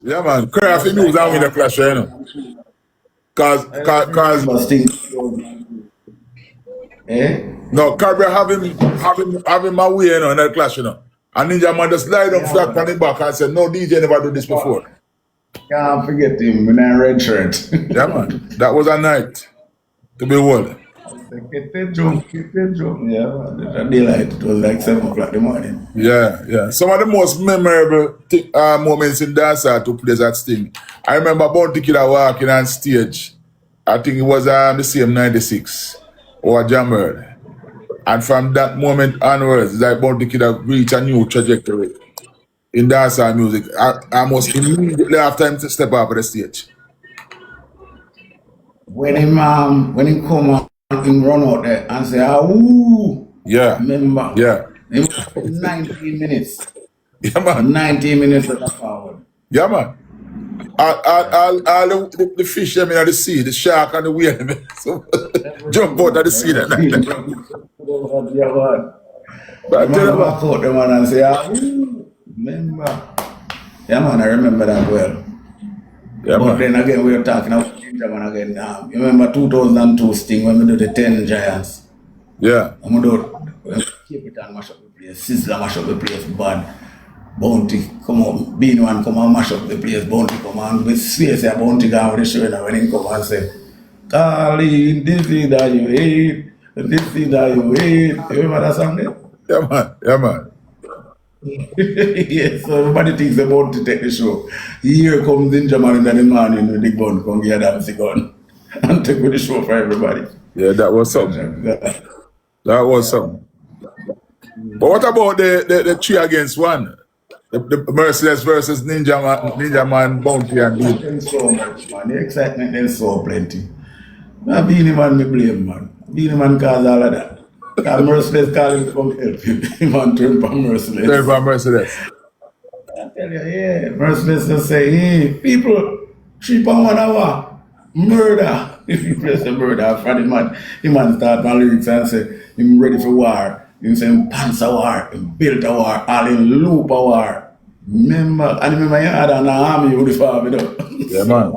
Yeah, man. Crafty news and win the clash, you know. Cause Remember Sting. Eh? no, Caribbean having my way, you know, in that clash, you know. And Ninja Man just lied up Yeah, flat on the back and said, no DJ never do this man. before. Can't forget him in a red shirt. Yeah, man. That was a night to behold. Get the drum, get the drum. Yeah, man. The daylight. It was like 7 o'clock in the morning. Yeah, yeah. Some of the most memorable moments in dance are took place at Sting. I remember Bounty Killer walking on stage. I think it was the same 96 or Jammer. And from that moment onwards, like Bounty Killer reached a new trajectory in dancehall music. Almost immediately after him to step up on the stage. When him come out, him run out there and say, ah, ooh. Yeah, Remember? yeah, Him 19 minutes. yeah, man. 19 minutes of the forward. Yeah, man. All the fish them in the sea, the shark and the whale, them, so, jump out of the sea that night. Yeah, man. But I tell you what, Walk out the man and say, ah, ooh. Remember? Yeah, man, I remember that well. yeah, But man. then again, we were talking about Ginger Man again. You remember 2002 Sting when we do the 10 Giants? Yeah, And we do keep it and mash up the place. Sizzler mash up the place bad. Bounty come up, Beenie Man come and mash up the place. Bounty come and with space, Bounty go with the show and when he come and say, Carly, this is that you hate, this is that you hate. You remember that song there? yeah, man. Yeah, man. Yes, so everybody thinks about to take the show. Here comes Ninja Man in the morning with the gun, come get the gun and take with the show for everybody. Yeah, that was something. That was something. But what about the 3-against-1? The Merciless versus Ninja Man, Bounty and Beenie. There's so much, man. The excitement there's so plenty. Now Beenie Man me blame, man. Beenie Man cause all of that. Cause Merciless call him to come help him. He man turn from Merciless. Turn from Merciless. I tell you, yeah. Merciless just say, hey, people, 3 pound 1 hour. Murder. If you place a murder, for the man start my lyrics and say, him ready for war. Him say, him pants a war, him built a war, all in loop a war. Remember, and remember you had an army uniform, you know. Yeah, man.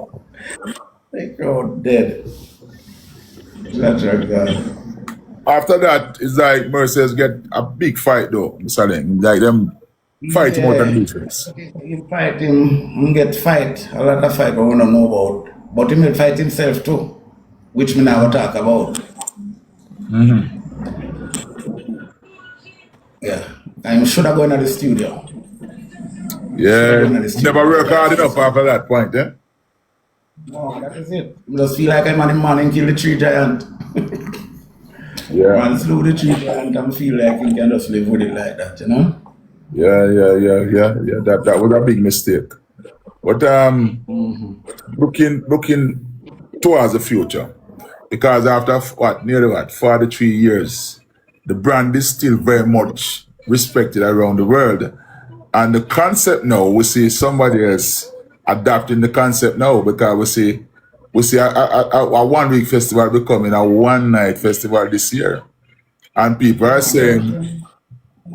They crowd dead. That's right, God. After that, it's like Merciless get a big fight though, Mr. Laing. Like them fight more than defense. He fight him get fight, a lot of fight we don't know about. But he may fight himself too, which we never talk about. Yeah. I should have gone to the studio. Yeah, Should have gone to the studio. never work hard enough after that point, eh? No, that is it. I just feel like I'm on the man and kill the 3 giant. Yeah, Man slew the 3 giant and feel like he can just live with it like that, you know? yeah. That was a big mistake. But looking towards the future, because after nearly 43 years, the brand is still very much respected around the world. And the concept now, we see somebody else adapting the concept now because we see a 1-week festival becoming a 1-night festival this year. And people are saying,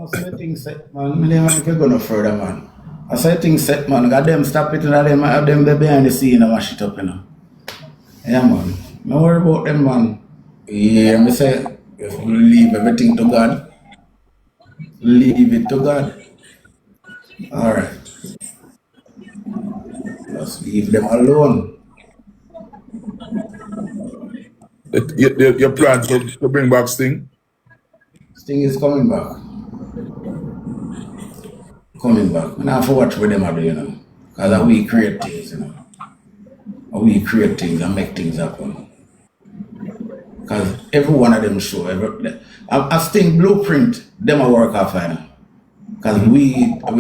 I say things set, man. Me never if you go no further, man. I say things set, man. Got them stop it and them have them there behind the scene and mash it up, you know. Yeah, man. No worry about them, man. Yeah, me say, if you leave everything to God, leave it to God. Alright. Just leave them alone. your plan to bring back Sting? Sting is coming back. Coming back. And I have to watch what them are doing, you know. Because we create things, you know. We create things and make things happen. Because every one of them show, a Sting blueprint, them a work off, you know. Because we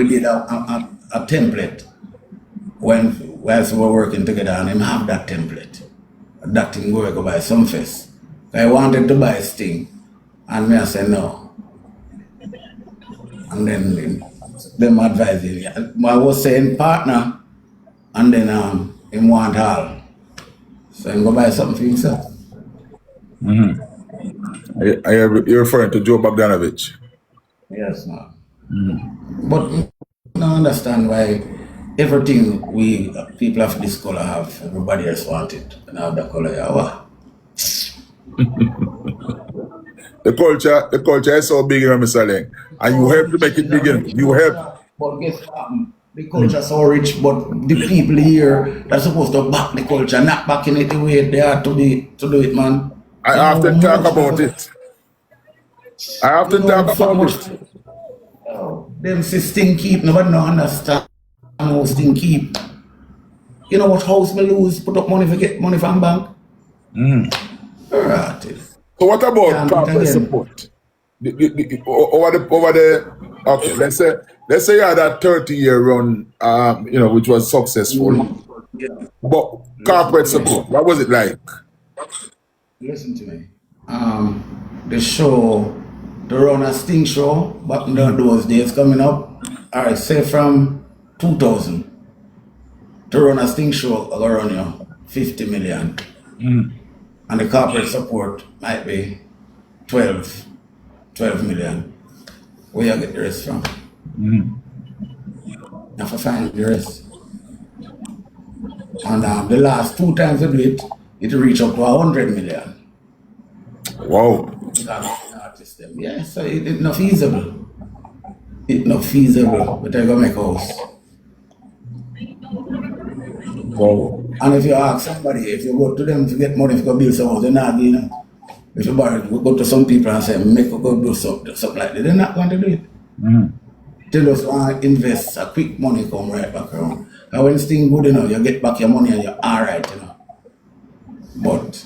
did a template whilst we were working together and him have that template. That thing go buy some fest. I wanted to buy Sting and me I said no. And then them advising me. I was saying partner and then him want all. So him go buy something for himself. You're referring to Joe Bogdanovich? Yes, no. But I don't understand why everything we people of this color have, everybody else want it. And I have the color, yeah. What? The culture is so big, you know, Mr. Laing. And you help to make it big, you know. You help. But guess what? The culture so rich, but the people here that's supposed to back the culture, not backing it the way they are to do it, man. I You know often how talk much about it. I you often know talk so about much it. them system keep, nobody no understand how thing keep. You know what house me lose, put up money for get money from bank? Right. So what about Can't do it corporate again. support? Over the okay, let's say you had a 30-year run, you know, which was successful. Yeah. But Listen corporate to me. support, what was it like? Listen to me. The show, the run a Sting show back in those days coming up. Alright, say from 2000 to run a Sting show around you 50 million. And the corporate support might be 12 million. Where you get the rest from? You have to find the rest. And the last two times we do it, it reached up to 100 million. Wow. Artists them. Yeah, so it's not feasible. It's not feasible, but they're gonna make a house. Wow. And if you ask somebody, if you go to them to get money, if you go build some house, they're not you know. If you go to some people and say, make a go do something like that, they're not going to do it. They just want to invest a quick money come right back around. And when it's thing good enough, you get back your money and you're alright, you know. But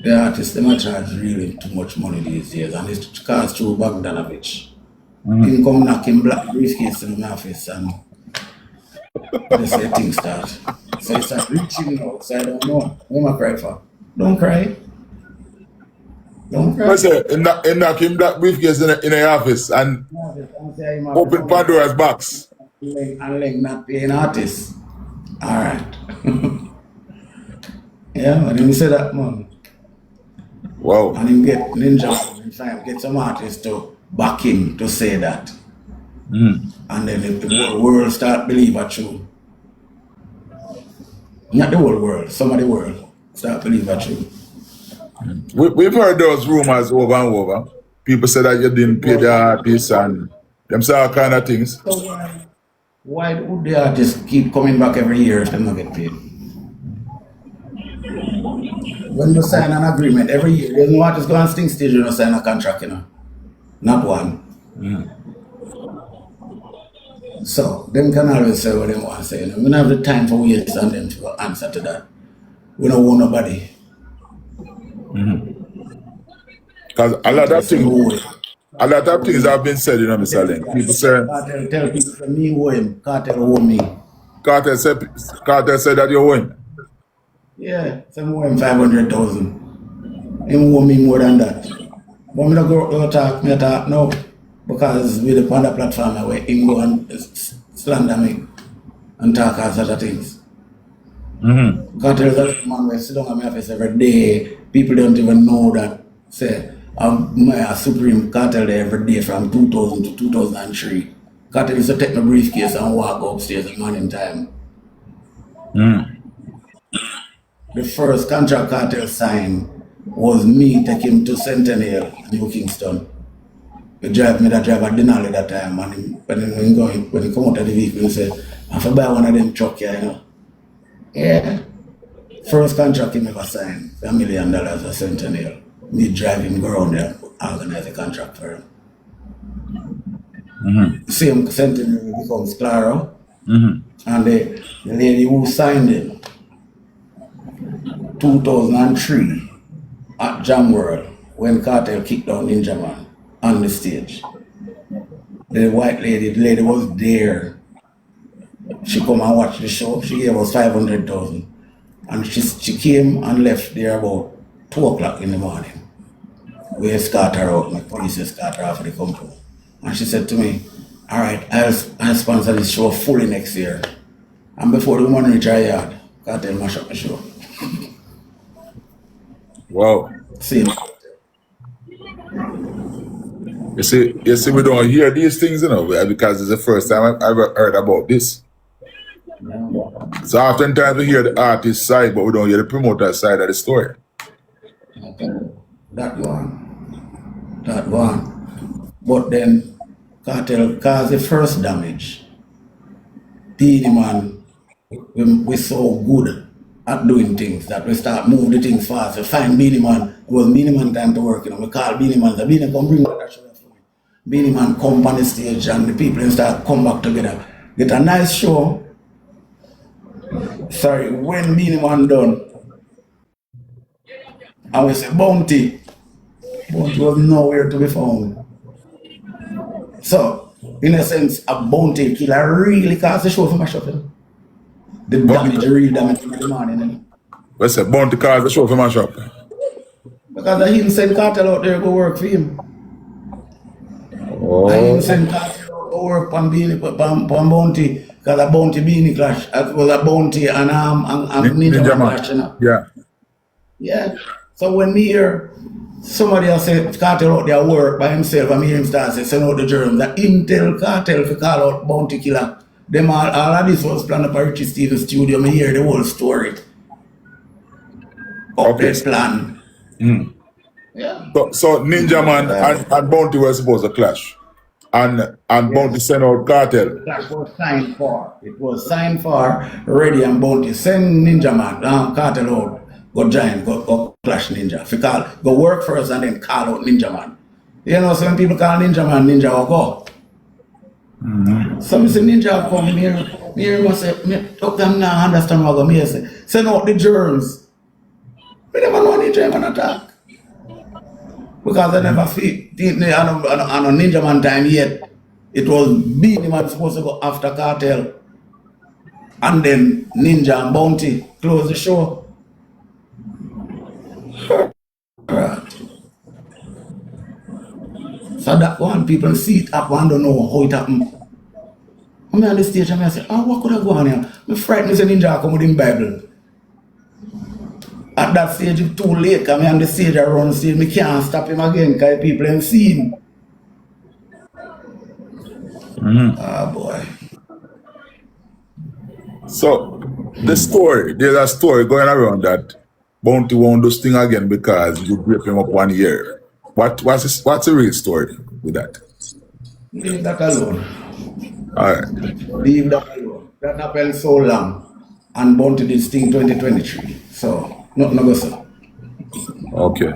the artists, they might charge really too much money these days, and it's cost through Bogdanovich. Him come knocking black briefcase in my office and they say things start. So it's start reaching now, so I don't know. What am I cry for? Don't cry. Don't cry. I say, in knocking black briefcase in the office and open Pandora's box. And Laing not paying artists. Alright. Yeah, and him say that man. Wow. And him get Ninja and try get some artists to back him to say that. And then the whole world start believe at you. Not the whole world, some of the world start believe at you. We've heard those rumors over and over. People say that you didn't pay the artists and them say all kind of things. So why would the artists keep coming back every year if they don't get paid? When you sign an agreement every year, there's no artist go on Sting stage when you sign a contract, you know. Not one. So them can always say what they want to say. You know? We don't have the time for waste on them to answer to that. We don't want nobody. Because a lot of things have been said, you know, Mr. Laing. People say Kartel tell people from me owe him. Kartel owe me. Kartel said that you win. Yeah, some owe him 500,000. Him owe me more than that. But me not go talk now. Because we the on the platform where him go and slander me and talk all sort of things. Kartel is a man where sit down in my office every day. People don't even know that. Say, I'm a Supreme Kartel there every day from 2000 to 2003. Kartel used to take my briefcase and walk upstairs at morning time. The first contract Kartel signed was me taking him to Centennial, New Kingston. He drive me that drive at dinner at that time, and when he come out of the vehicle, he said, I have to buy one of them truck here, you know. Yeah. First contract he ever signed, $1 million at Centennial. Me drive him go around there, organize a contract for him. Same Centennial becomes Claro. And the lady who signed him 2003 at Jam World when Kartel kicked down Ninja Man on the stage. The white lady, the lady was there. She come and watch the show. She gave us 500,000. And she came and left there about 2 o'clock in the morning. We escort her out, my police escort her out of the company. And she said to me, all right, I'll sponsor this show fully next year. And before the woman reach her yard, Kartel mash up the show. Wow. Same. You see, we don't hear these things, you know, because it's the first time I've ever heard about this. Yeah. So oftentimes we hear the artist side, but we don't hear the promoter side of the story. Okay. That one. That one. But then Kartel caused the first damage. Beenie Man, we so good at doing things that we start move the things fast. We find Beenie Man, it was Beenie Man time to work, you know. We call Beenie Man, the Beenie come bring that show for me. Beenie Man come on the stage and the people start come back together. Get a nice show. Sorry, when Beenie Man done, and we say Bounty. Bounty was nowhere to be found. So, in a sense, a bounty killer really caused the show for my shopping. The damage, the real damage in the morning. You know? We say Bounty cars the show for my shop. Because he didn't send Kartel out there to go work for him. I didn't send Kartel out to work on Beenie, on Bounty, because a Bounty Beenie clash. It was a Bounty and Ninja Man clash, you know? Yeah. Yeah. So when me hear somebody else say Kartel out there work by himself, and me hear him start say send out the germs, that Intel Kartel to call out Bounty Killer. Them all of this was planned by Richie Stevens studio. Me hear the whole story. Update plan. Yeah. So Ninja Man and Bounty were supposed to clash. And Bounty sent out Kartel. That was signed for. It was signed for Ready and Bounty. Send Ninja Man, Kartel out. Go join, go clash Ninja. If you call, go work first and then call out Ninja Man. You know, some people call Ninja Man, Ninja will go. Some say Ninja come here must say, talk them now understand what I'm here say. Send out the germs. We never know Ninja Man attack. Because I never feel on a Ninja Man time yet. It was Beenie Man supposed to go after Kartel. And then Ninja and Bounty close the show. Right. So that one, people see it up and don't know how it happened. I'm on the stage and I say, oh, what could I go on here? I'm frightened to say Ninja come with him Bible. At that stage, it's too late because I'm on the stage around the stage. I can't stop him again because people ain't seen him. Ah, boy. So, there's a story going around that Bounty won't do this thing again because you grip him up 1 year. What's the real story with that? Leave that alone. Alright. Leave that alone. That happened so long. And Bounty did this thing 2023. So, nothing to go so. Okay.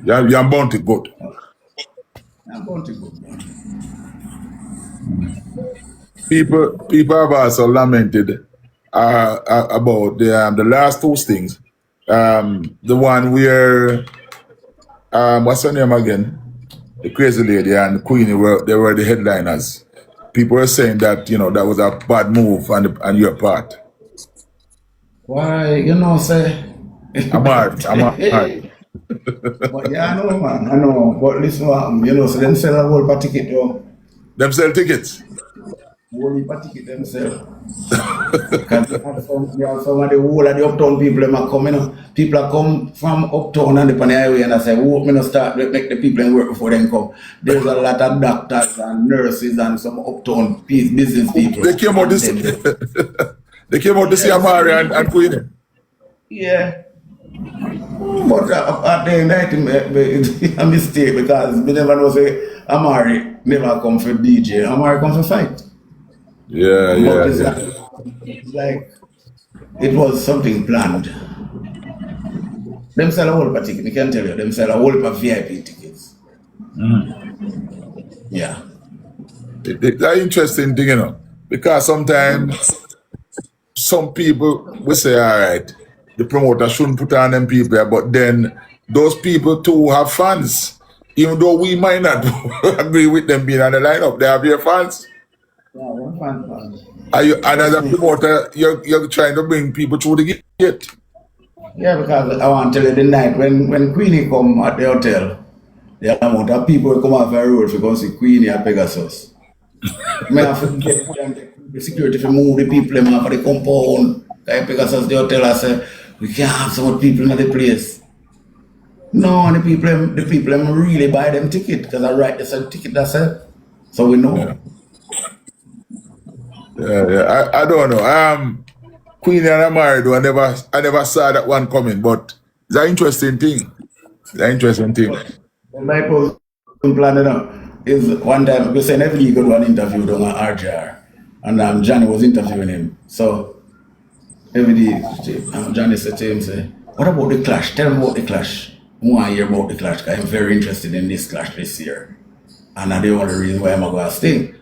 You're Bounty good. I'm Bounty good, man. People have also lamented about the last two things. The one where what's her name again? The crazy lady and Queenie they were the headliners. People were saying that that was a bad move on your part. Why, say? I'm hard. But yeah, I know, man. I know. But listen, so them sell a whole ticket, though. Them sell tickets. Whole ticket themselves. Because you have some of the whole of the uptown people that come, People are come from uptown and on the highway and I say, oh, me not start make the people work before they come. There's a lot of doctors and nurses and some uptown business people. They came out this They came out to see Amari and Queenie. Yeah. But at the end, I think it's a mistake because we never know say Amari never come for DJ. Amari come for fight. Yeah. It's like it was something planned. Them sell a whole ticket, I can tell you. Them sell a whole VIP tickets. Yeah. It's an interesting thing, because sometimes some people will say, all right, the promoter shouldn't put on them people, but then those people too have fans. Even though we might not agree with them being on the lineup, they have their fans. Yeah, one fan. And as a promoter, you're trying to bring people through the gate. Yeah, because I want to tell you the night when Queenie come at the hotel, the amount of people will come off the road to go see Queenie at Pegasus. I have to get the security to move the people for the compound. Pegasus, the hotel, I say, we can't have so much people in the place. No, the people really buy them ticket because I write the ticket that's it. So we know. Yeah. I don't know. Queenie and Amari, though, I never saw that one coming, but it's an interesting thing. It's an interesting thing. My post plan is one time we send every go to an interview on RJR, and Johnny was interviewing him. So every day, Johnny said to him, say, "What about the clash? Tell me about the clash. I want to hear about the clash. 'Cause I'm very interested in this clash this year, and that's the only reason why I'm going to sting."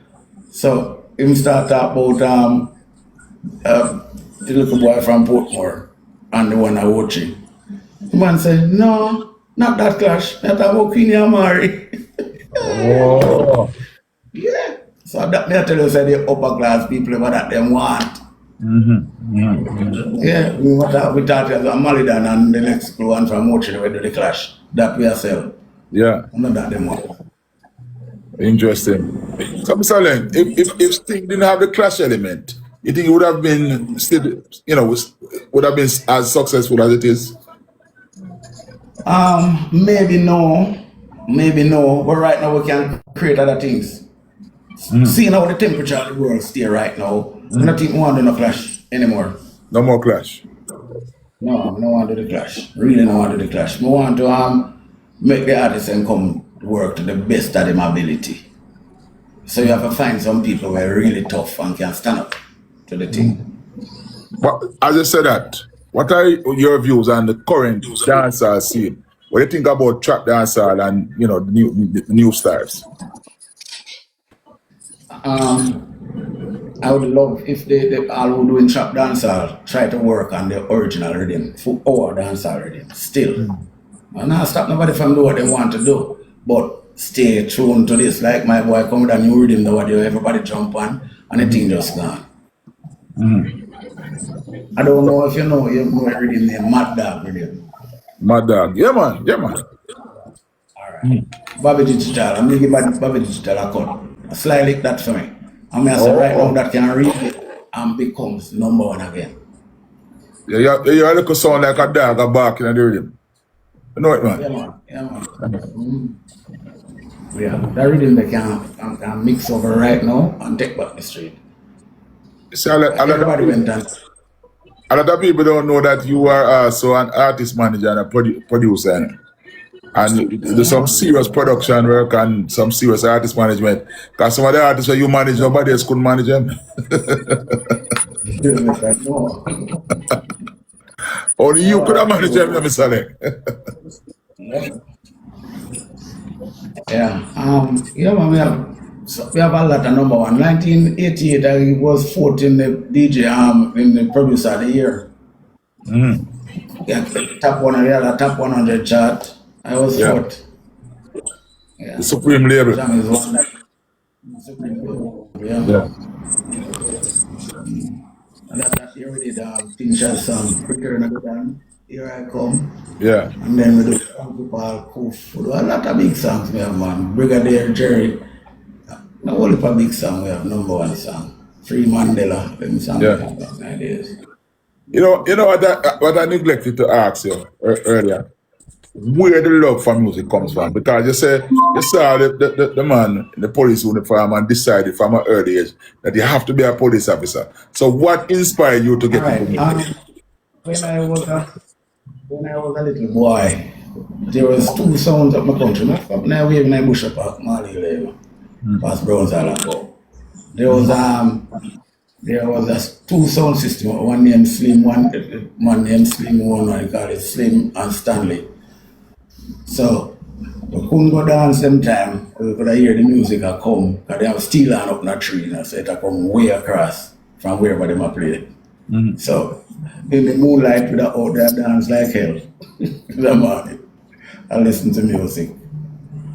So him start talk about the little boy from Portmore and the one I watching. The man said, "No, not that clash. Not about Queenie Amari." Oh. Yeah. So that me I tell you, say the upper class people what that them want. Yeah, we thought as a Malidan and the next one from watching we do the clash. That we are sell. Yeah, Not that them want. interesting. So, Mr. Laing, if Sting didn't have the clash element, you think it would have been still, would have been as successful as it is? Maybe no. Maybe no. But right now we can create other things. Seeing how the temperature of the world stay right now, I don't think we want to do no clash anymore. No more clash. No, I don't want to do the clash. Really don't want to do the clash. We want to make the artists and come work to the best of their ability. So you have to find some people who are really tough and can stand up to the thing. But as you said that, what are your views on the current dancehall scene? What do you think about trap dancehall and the new stars? I would love if they all who doing trap dancehall try to work on the original rhythm, for our dancehall rhythm, still. And not stop nobody from doing what they want to do, but stay tuned to this. Like my boy come with a new rhythm, the audio everybody jump on, and the thing just gone. I don't know if you know a rhythm named Mad Dog rhythm. Mad Dog. Yeah, man. Yeah, man. Alright. Bobby Digital, I'm gonna give Bobby Digital a cut. Slightly that for me. I'm gonna say right now that can read it and becomes number one again. Yeah, you look sound like a dog a barking at the rhythm. You know it, man? Yeah, man. Yeah, man. Yeah, that rhythm they can mix over right now and take back the street. See, Everybody went down. a lot of people don't know that you are also an artist manager and a producer. And there's some serious production work and some serious artist management. Because some of the artists that you manage, nobody else couldn't manage them. Only you could have managed them, Mr. Laing. Yeah, man, we have a lot of number one. 1988, I was fourth in the DJ in the producer of the year. Yeah, top 100, top 100 chart. I was fourth. Yeah. The Supreme label. Jam is one that Supreme label. Yeah. And that year we did Pinchas song, Return of the Band, Here I Come. Yeah. And then we do Paul Koof. We do a lot of big songs we have, man. Brigadier Jerry. Not only for big song, we have number one song. Free Mandela, them songs we have back nowadays. You know what I neglected to ask you earlier? Where the love for music comes from? Because you saw the man in the police uniform and decided from an early age that you have to be a police officer. So what inspired you to get into music? When I was a little boy, there was two sounds of my country. Now we have in Bush Park, Mali Level, past Browns Island. There was a two sound system, one named Slim, one named Slim, one I call it Slim and Stanley. So we couldn't go dance them time, we could hear the music come, because they have steel on up in a tree, so it come way across from wherever they might play it. So in the moonlight, we out there dance like hell in the morning and listen to music.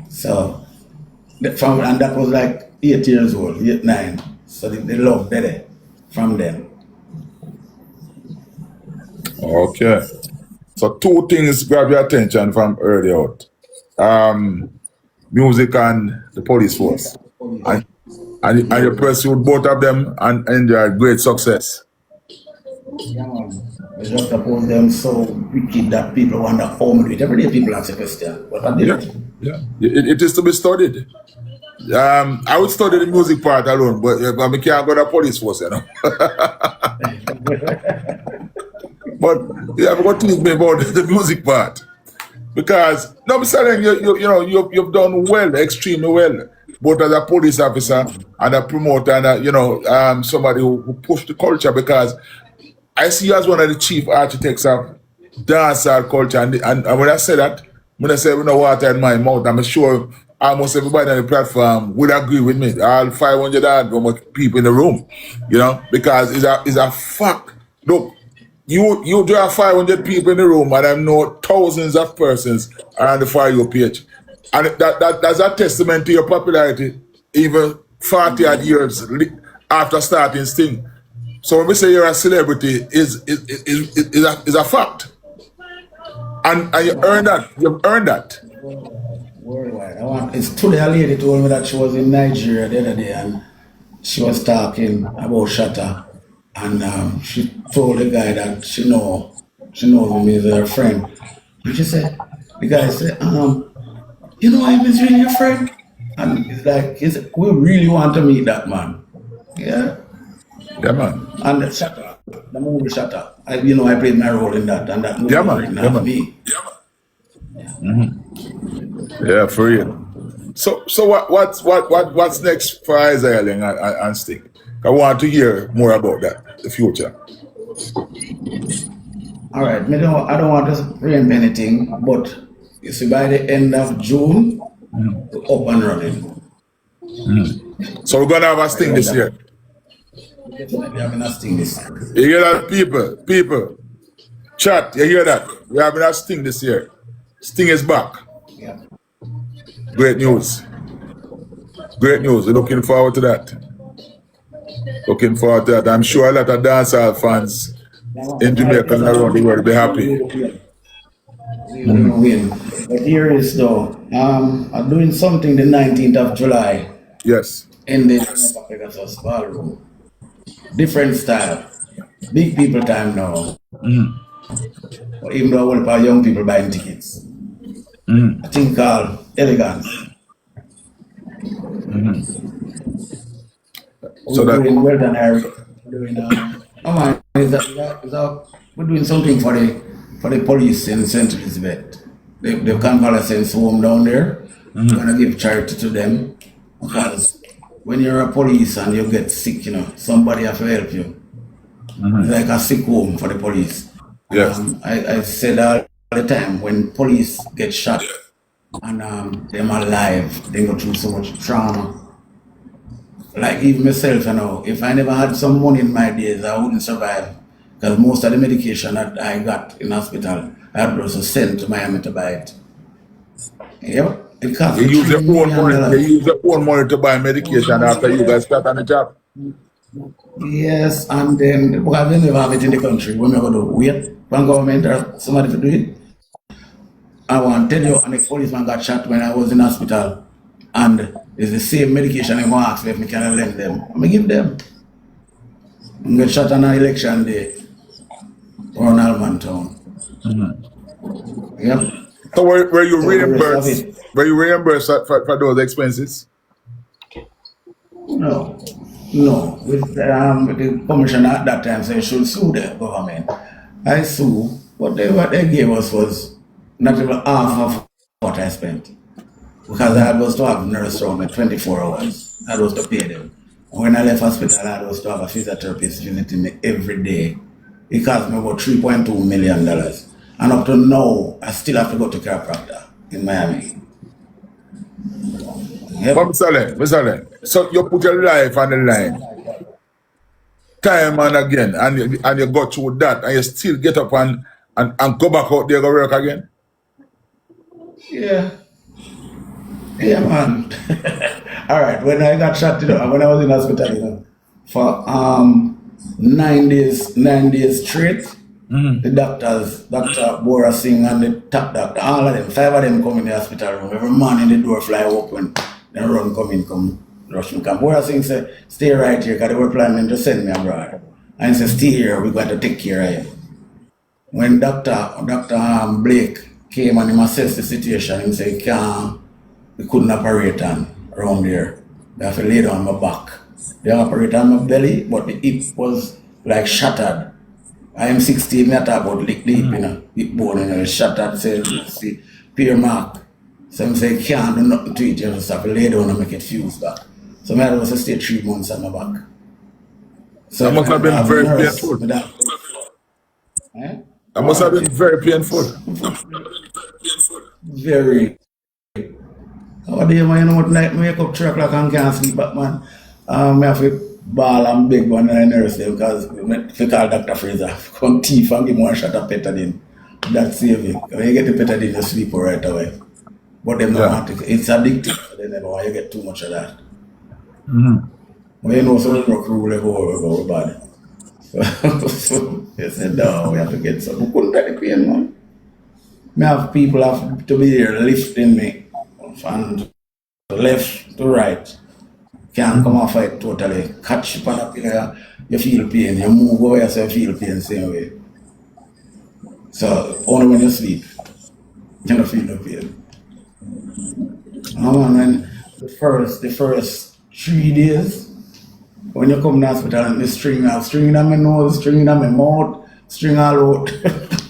So and that was like 8 years old, 8, 9. So the love there from them. Okay. So two things grab your attention from early out. Music and the police force. And you pursued both of them and enjoyed great success. Yeah, man. I just suppose them so wicked that people wonder how to do it. Every day people ask a question. What I did. Yeah. It is to be studied. I would study the music part alone, but I can't go to police force, you know. But you have got to teach me about the music part. Because no, I'm saying you've done well, extremely well, both as a police officer and a promoter and somebody who pushed the culture. Because I see you as one of the chief architects of dancehall culture, and when I say that, when I say no water in my mouth, I'm sure almost everybody on the platform would agree with me. All 500 odd people in the room, because it's a fact. Look, you draw 500 people in the room, and I know thousands of persons are on the For You page, and that's a testament to your popularity, even 40 odd years after starting Sting. So when we say you're a celebrity, is a fact, and you earn that. You've earned that. Worldwide. It's today a lady told me that she was in Nigeria the other day and she was talking about Shatta, and she told the guy that she knows him as her friend. And she said, the guy said, you know him is really your friend? And he's like, we really want to meet that man. Yeah. Yeah, man. And Shatta, the movie Shatta, I played my role in that, and that movie Yeah, was man. written Yeah, after man. me. Yeah, for real. So what's next for Isaiah Laing and Sting? I want to hear more about that, the future. All right, I don't want to preempt anything, but you see, by the end of June, we're up and running. So we're gonna have a Sting this year. We're definitely having a Sting this year. You hear that, people? Chat, you hear that? We're having a Sting this year. Sting is back. Yeah. Great news. Great news. We're looking forward to that. Looking forward to that. I'm sure a lot of dancehall fans in Jamaica and around the world will be happy. We will win. But here is though, I'm doing something the 19th of July Yes. in the Pegasus Ballroom. Different style. Big people time now. But even though a lot of young people buying tickets. I think called Elegance. So We're that doing well done, Harry. We're doing we're doing something for the police in St. Elizabeth. They've convalescence home down there. We're gonna give charity to them because when you're a police and you get sick, somebody have to help you. It's like a sick home for the police. yes. I said all the time when police get shot and them alive, they go through so much trauma. Like even myself, if I never had some money in my days, I wouldn't survive. Because most of the medication that I got in hospital, I had to send to Miami to buy it. Yep. It cost You me use your $3 own million. money. You use your own money to buy medication after you guys start on the job. Yes, and then because we never have it in the country, we're not going to wait for government or somebody to do it. I want to tell you, and the policeman got shot when I was in hospital, and it's the same medication I'm going to ask me if I can lend them. I'm going to give them. I'm get shot on an election day around Almantown. Yep. So were you So the rest of reimbursed? it, Were you reimbursed for those expenses? no. With the commissioner at that time said should sue the government. I sue, but what they gave us was not even half of what I spent. Because I was to have nurse around me 24 hours. I was to pay them. When I left hospital, I was to have a physiotherapist visiting me every day. It cost me about $3.2 million. And up to now, I still have to go to chiropractor in Miami. Yep. But Mr. Laing, so you put your life on the line time and again, and you go through that, and you still get up and go back out there go work again? Yeah. Yeah, man. All right. When I got shot, when I was in hospital, for 9 days straight, the doctors, Dr. Bora Singh and the top doctor, all of them, 5 of them come in the hospital room. Every morning the door fly open, then run come rush me. Come. Bora Singh said, stay right here, because they were planning to send me abroad. And he said, stay here, we're going to take care of you. When Dr. Blake came and he assessed the situation, he said, we couldn't operate on. around there. I have to lay down on my back. They operate on my belly, but the hip was like shattered. I am 16, me talk about lick the hip, hip bone, shattered, say, see, peer mark. Some say can't do nothing to it, you just have to lay down and make it fuse back. So I was to stay 3 months on my back. So that must have been very painful. That must have been very painful. Very. How do you know what night me wake up 3 o'clock and can't sleep back, man? I have to ball and big one and I nurse them because if you call Dr. Fraser, come teeth and give me 1 shot of petadine. That's saving. When you get the petadine, you sleep right away. But them don't want it. It's addictive. So they never want you get too much of that. When you know some rock rule over body. So they said, no, we have to get some. We couldn't take the pain, man. I have people have to be there lifting me from left to right. Can't come off it totally. Catch you on up here, you feel pain. You move away, so you feel pain same way. So only when you sleep, you don't feel no pain. Man, the first 3 days, when you come to the hospital and they string on my nose, string on my mouth, string all out,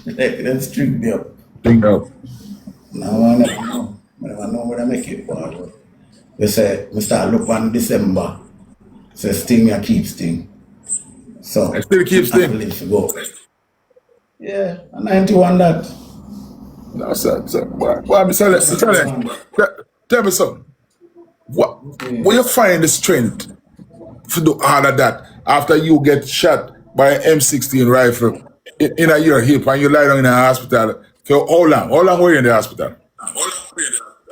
like then string me up. String up. Now I never know where I make it. But they say, we start look on December. So sting me, I keep sting. So I still keep sting. Go. Yeah, 91 that. No, sir. Tell me something. Where you find the strength to do all of that after you get shot by an M16 rifle in your hip and you lie down in a hospital for how long? How long were you in the hospital?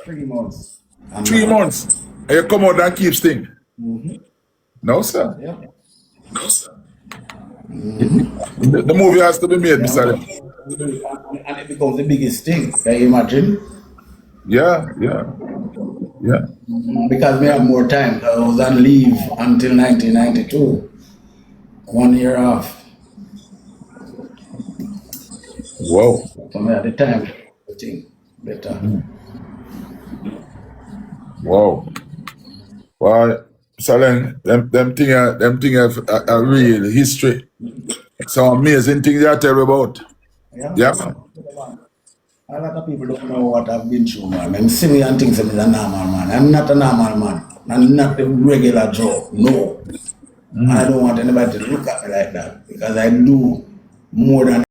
3 months. 3 months. And you come out and keep sting? No, sir. Yeah. No, sir. The movie has to be made, Mr. And it becomes the biggest thing. Can you imagine? Yeah. Because we have more time. I was on leave until 1992. 1 year off. Whoa. So we had the time to think better. Wow. Well, so then them thing are real history. Some amazing things they tell about. Yeah. A lot of people don't know what I've been through, man. And see me and think I'm a normal man. I'm not a normal man. I'm not a regular Joe. No. I don't want anybody to look at me like that because I do more than